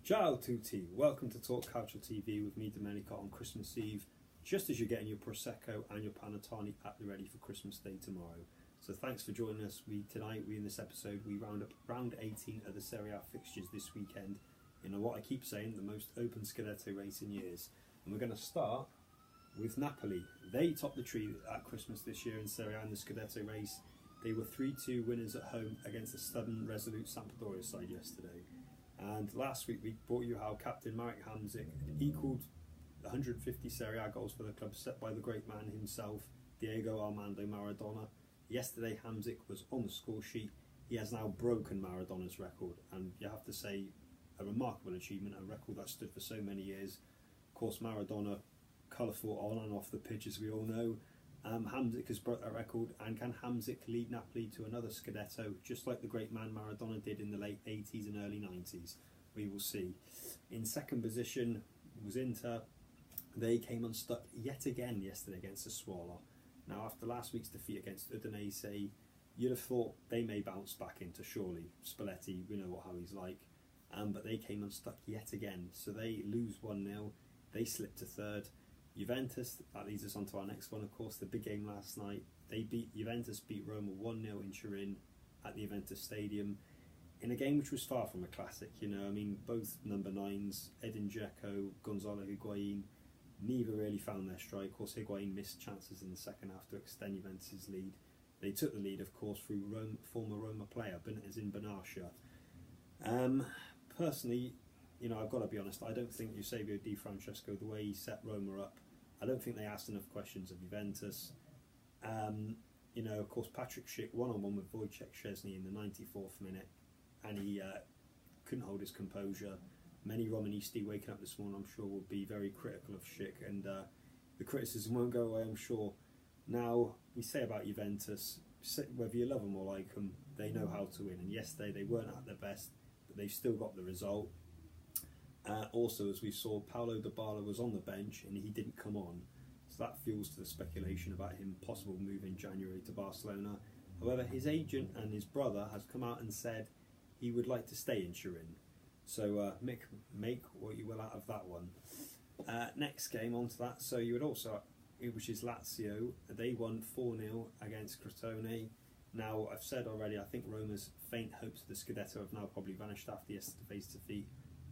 Ciao tutti, welcome to Talk Calcio TV with me, Domenico, on Christmas Eve, just as you're getting your Prosecco and your Panettone at the ready for Christmas Day tomorrow. So thanks for joining us. In this episode, we round up round 18 of the Serie A fixtures this weekend in what I keep saying, the most open Scudetto race in years. And we're going to start with Napoli. They topped the tree at Christmas this year in Serie A in the Scudetto race. They were 3-2 winners at home against the stubborn, resolute Sampdoria side yesterday. And last week we brought you how captain Marek Hamsik equalled 150 Serie A goals for the club set by the great man himself, Diego Armando Maradona. Yesterday Hamsik was on the score sheet. He has now broken Maradona's record, and you have to say a remarkable achievement, a record that stood for so many years. Of course, Maradona, colourful on and off the pitch, as we all know. Hamsik has broke that record, and can Hamsik lead Napoli to another Scudetto, just like the great man Maradona did in the late 80s and early 90s? We will see. In second position was Inter. They came unstuck yet again yesterday against Sassuolo. Now, after last week's defeat against Udinese, you'd have thought they may bounce back into, surely. Spalletti, we know how he's like. But they came unstuck yet again. So they lose 1-0. They slip to third. Juventus, that leads us on to our next one, of course, the big game last night. Juventus beat Roma 1-0 in Turin at the Juventus Stadium in a game which was far from a classic. Both number 9s, Edin Dzeko, Gonzalo Higuain, neither really found their stride. Of course, Higuain missed chances in the second half to extend Juventus' lead. They took the lead, of course, through former Roma player Benazin Benascia. Personally, I've got to be honest, I don't think Eusebio Di Francesco, the way he set Roma up, I don't think they asked enough questions of Juventus. Of course, Patrick Schick one-on-one with Wojciech Szczesny in the 94th minute, and he couldn't hold his composure. Many Romanisti waking up this morning, I'm sure, will be very critical of Schick, and the criticism won't go away, I'm sure. Now, we say about Juventus, whether you love them or like them, they know how to win, and yesterday they weren't at their best, but they've still got the result. Also, as we saw, Paulo Dybala was on the bench and he didn't come on, so that fuels to the speculation about him possible move in January to Barcelona. However, his agent and his brother has come out and said he would like to stay in Turin, so make what you will out of that one. Next game, on to that. So you would also, which is Lazio, they won 4-0 against Crotone. Now, I've said already, I think Roma's faint hopes of the Scudetto have now probably vanished after yesterday's defeat.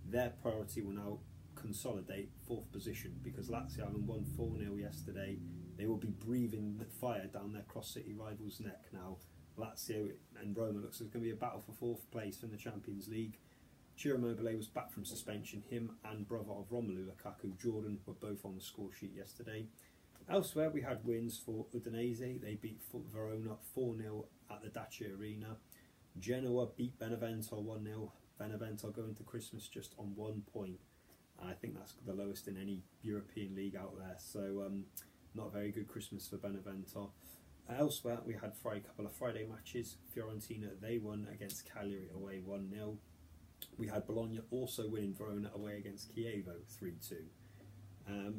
Their priority will now consolidate 4th position, because Lazio, having won 4-0 yesterday, they will be breathing fire down their cross-city rivals' neck now. Lazio and Roma looks like it's going to be a battle for 4th place in the Champions League. Ciro Immobile was back from suspension. Him and brother of Romelu Lukaku, Jordan, were both on the score sheet yesterday. Elsewhere, we had wins for Udinese. They beat Verona 4-0 at the Dacia Arena. Genoa beat Benevento 1-0. Benevento going to Christmas just on 1 point. I think that's the lowest in any European league out there, so not a very good Christmas for Benevento. Elsewhere, we had a couple of Friday matches. Fiorentina, they won against Cagliari away 1-0. We had Bologna also winning Verona away against Chievo 3-2.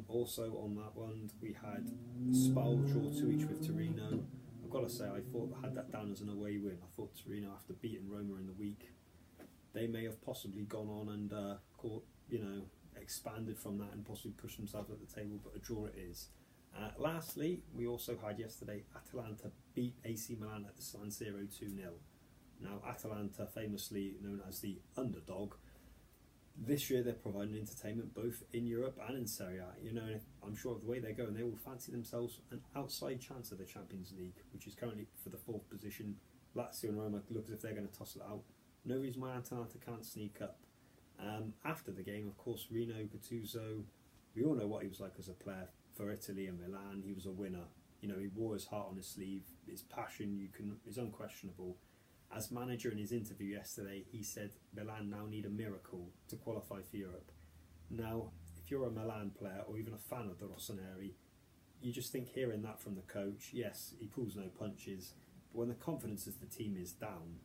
Also on that one, we had Spal draw 2-each with Torino. I've got to say, I had that down as an away win. I thought Torino, after beating Roma in the week, they may have possibly gone on and expanded from that and possibly pushed themselves at the table, but a draw it is. Lastly, we also had yesterday Atalanta beat AC Milan at the San Siro 2-0. Now, Atalanta, famously known as the underdog, this year they're providing entertainment both in Europe and in Serie A. I'm sure of the way they're going, they will fancy themselves an outside chance of the Champions League, which is currently for the 4th position. Lazio and Roma look as if they're going to toss it out. No reason why Atalanta can't sneak up. After the game, of course, Rino Gattuso, we all know what he was like as a player for Italy and Milan. He was a winner. He wore his heart on his sleeve. His passion is unquestionable. As manager, in his interview yesterday, he said Milan now need a miracle to qualify for Europe. Now, if you're a Milan player or even a fan of the Rossoneri, you just think hearing that from the coach, yes, he pulls no punches, but when the confidence of the team is down,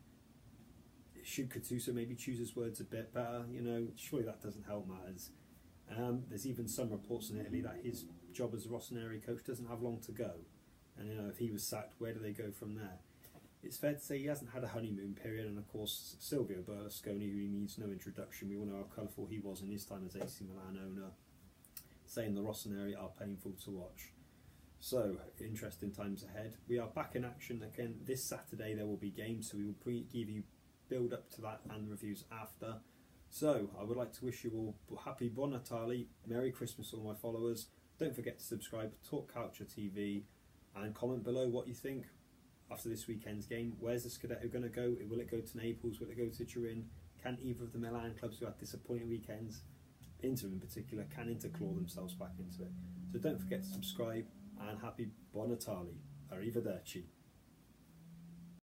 should Gattuso maybe choose his words a bit better? Surely that doesn't help matters. There's even some reports in Italy that his job as a Rossoneri coach doesn't have long to go. And if he was sacked, where do they go from there? it's fair to say he hasn't had a honeymoon period, and of course Silvio Berlusconi, who needs no introduction, we all know how colourful he was in his time as AC Milan owner, saying the Rossoneri are painful to watch. So, interesting times ahead. We are back in action again this Saturday. There will be games, so we will give you build up to that and reviews after. So, I would like to wish you all happy Buon Natale, Merry Christmas all my followers. Don't forget to subscribe, Talk Calcio TV, and comment below what you think after this weekend's game. Where's the Scudetto going to go? Will it go to Naples? Will it go to Turin? Can either of the Milan clubs who had disappointing weekends, Inter in particular, can Inter claw themselves back into it? So don't forget to subscribe, and happy Buon Natale. Arrivederci.